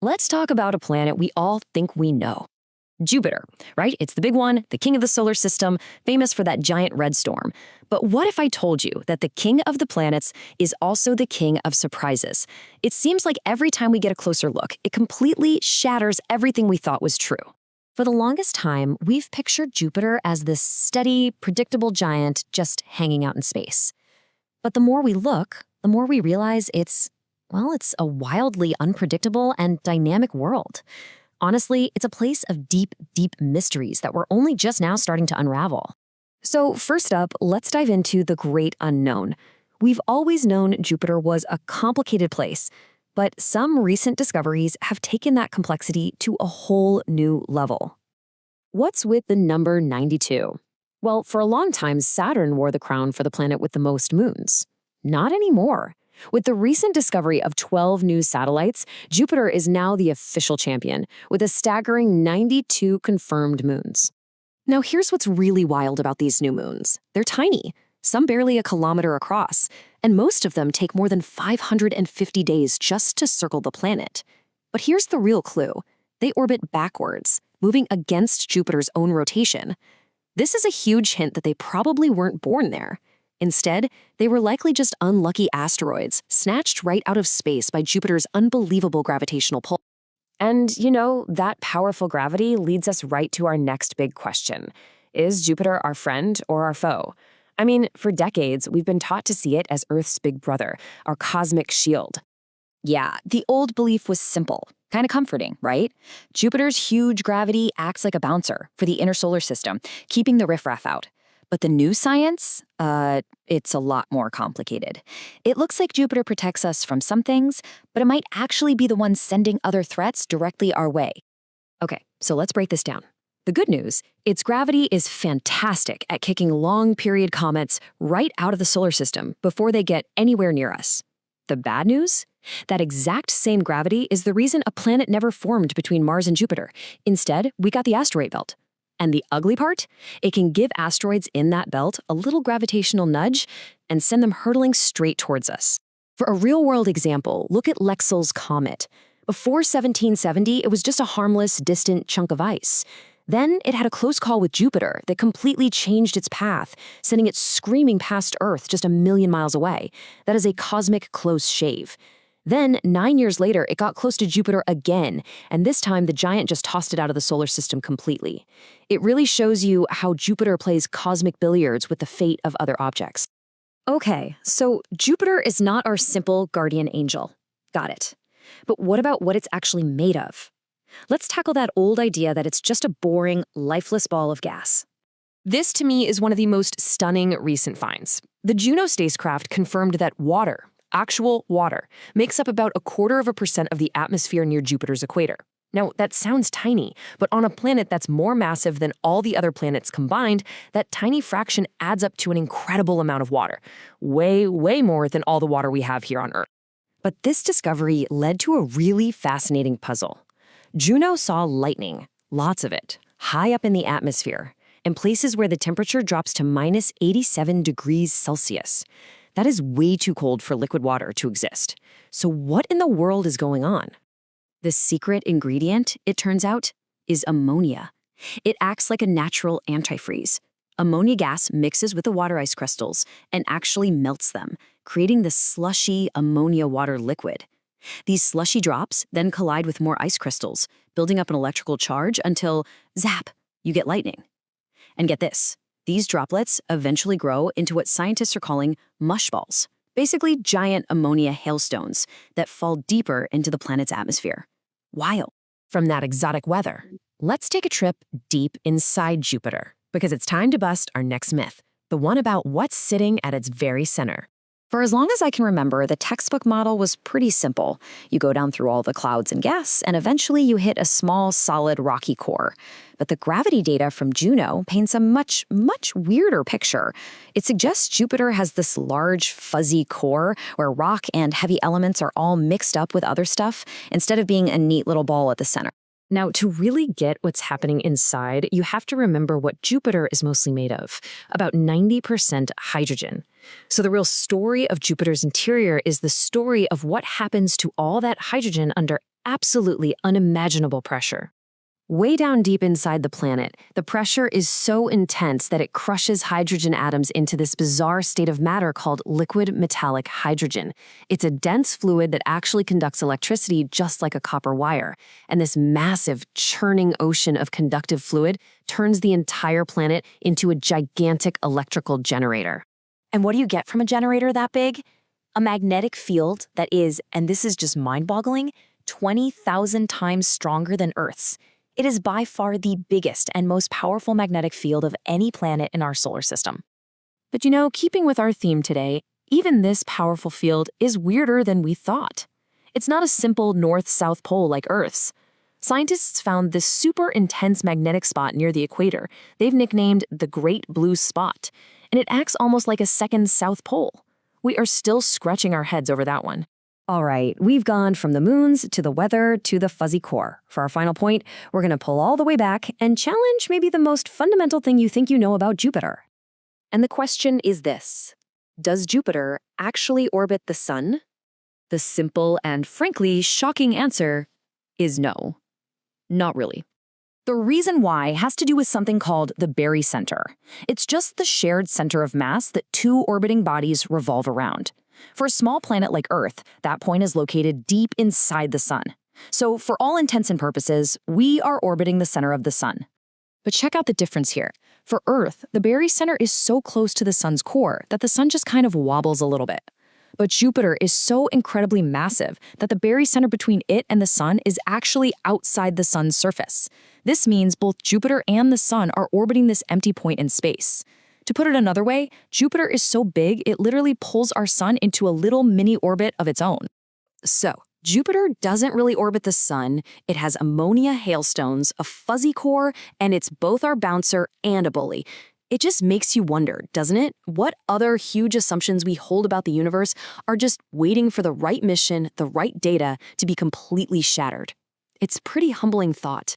Let's talk about a planet we all think we know. Jupiter, right? It's the big one, the king of the solar system, famous for that giant red storm. But what if I told you that the king of the planets is also the king of surprises? It seems like every time we get a closer look, it completely shatters everything we thought was true. For the longest time, we've pictured Jupiter as this steady, predictable giant just hanging out in space. But the more we look, the more we realize it's a wildly unpredictable and dynamic world. Honestly, it's a place of deep, deep mysteries that we're only just now starting to unravel. So first up, let's dive into the great unknown. We've always known Jupiter was a complicated place, but some recent discoveries have taken that complexity to a whole new level. What's with the number 92? Well, for a long time, Saturn wore the crown for the planet with the most moons. Not anymore. With the recent discovery of 12 new satellites, Jupiter is now the official champion, with a staggering 92 confirmed moons. Now here's what's really wild about these new moons. They're tiny, some barely a kilometer across, and most of them take more than 550 days just to circle the planet. But here's the real clue. They orbit backwards, moving against Jupiter's own rotation. This is a huge hint that they probably weren't born there. Instead, they were likely just unlucky asteroids, snatched right out of space by Jupiter's unbelievable gravitational pull. And, that powerful gravity leads us right to our next big question. Is Jupiter our friend or our foe? I mean, for decades, we've been taught to see it as Earth's big brother, our cosmic shield. Yeah, the old belief was simple, kind of comforting, right? Jupiter's huge gravity acts like a bouncer for the inner solar system, keeping the riffraff out. But the new science, it's a lot more complicated. It looks like Jupiter protects us from some things, but it might actually be the one sending other threats directly our way. Okay, so let's break this down. The good news, its gravity is fantastic at kicking long-period comets right out of the solar system before they get anywhere near us. The bad news? That exact same gravity is the reason a planet never formed between Mars and Jupiter. Instead, we got the asteroid belt. And the ugly part? It can give asteroids in that belt a little gravitational nudge and send them hurtling straight towards us. For a real-world example, look at Lexell's comet. Before 1770, it was just a harmless, distant chunk of ice. Then it had a close call with Jupiter that completely changed its path, sending it screaming past Earth just a million miles away. That is a cosmic close shave. Then, 9 years later, it got close to Jupiter again, and this time the giant just tossed it out of the solar system completely. It really shows you how Jupiter plays cosmic billiards with the fate of other objects. Okay, so Jupiter is not our simple guardian angel. Got it. But what about what it's actually made of? Let's tackle that old idea that it's just a boring, lifeless ball of gas. This, to me, is one of the most stunning recent finds. The Juno spacecraft confirmed that water, actual water, makes up about 0.25% of the atmosphere near Jupiter's equator. Now, that sounds tiny, but on a planet that's more massive than all the other planets combined, that tiny fraction adds up to an incredible amount of water. Way, way more than all the water we have here on Earth. But this discovery led to a really fascinating puzzle. Juno saw lightning, lots of it, high up in the atmosphere, in places where the temperature drops to minus 87 degrees Celsius. That is way too cold for liquid water to exist. So what in the world is going on? The secret ingredient, it turns out, is ammonia. It acts like a natural antifreeze. Ammonia gas mixes with the water ice crystals and actually melts them, creating the slushy ammonia water liquid. These slushy drops then collide with more ice crystals, building up an electrical charge until, zap, you get lightning. And get this. These droplets eventually grow into what scientists are calling mushballs, basically giant ammonia hailstones that fall deeper into the planet's atmosphere. Wild. From that exotic weather, let's take a trip deep inside Jupiter, because it's time to bust our next myth, the one about what's sitting at its very center. For as long as I can remember, the textbook model was pretty simple. You go down through all the clouds and gas, and eventually you hit a small, solid, rocky core. But the gravity data from Juno paints a much, much weirder picture. It suggests Jupiter has this large, fuzzy core where rock and heavy elements are all mixed up with other stuff, instead of being a neat little ball at the center. Now, to really get what's happening inside, you have to remember what Jupiter is mostly made of, about 90% hydrogen. So the real story of Jupiter's interior is the story of what happens to all that hydrogen under absolutely unimaginable pressure. Way down deep inside the planet, the pressure is so intense that it crushes hydrogen atoms into this bizarre state of matter called liquid metallic hydrogen. It's a dense fluid that actually conducts electricity just like a copper wire. And this massive, churning ocean of conductive fluid turns the entire planet into a gigantic electrical generator. And what do you get from a generator that big? A magnetic field that is, and this is just mind-boggling, 20,000 times stronger than Earth's. It is by far the biggest and most powerful magnetic field of any planet in our solar system. But keeping with our theme today, even this powerful field is weirder than we thought. It's not a simple north-south pole like Earth's. Scientists found this super intense magnetic spot near the equator they've nicknamed the Great Blue Spot, and it acts almost like a second South Pole. We are still scratching our heads over that one. All right, we've gone from the moons to the weather to the fuzzy core. For our final point, we're going to pull all the way back and challenge maybe the most fundamental thing you think you know about Jupiter. And the question is this: does Jupiter actually orbit the sun? The simple and frankly shocking answer is no. Not really. The reason why has to do with something called the barycenter. It's just the shared center of mass that two orbiting bodies revolve around. For a small planet like Earth, that point is located deep inside the sun. So for all intents and purposes, we are orbiting the center of the sun. But check out the difference here. For Earth, the barycenter is so close to the sun's core that the sun just kind of wobbles a little bit. But Jupiter is so incredibly massive that the barycenter between it and the sun is actually outside the sun's surface. This means both Jupiter and the sun are orbiting this empty point in space. To put it another way, Jupiter is so big it literally pulls our sun into a little mini orbit of its own. So, Jupiter doesn't really orbit the sun. It has ammonia hailstones, a fuzzy core, and it's both our bouncer and a bully. It just makes you wonder, doesn't it? What other huge assumptions we hold about the universe are just waiting for the right mission, the right data to be completely shattered. It's a pretty humbling thought.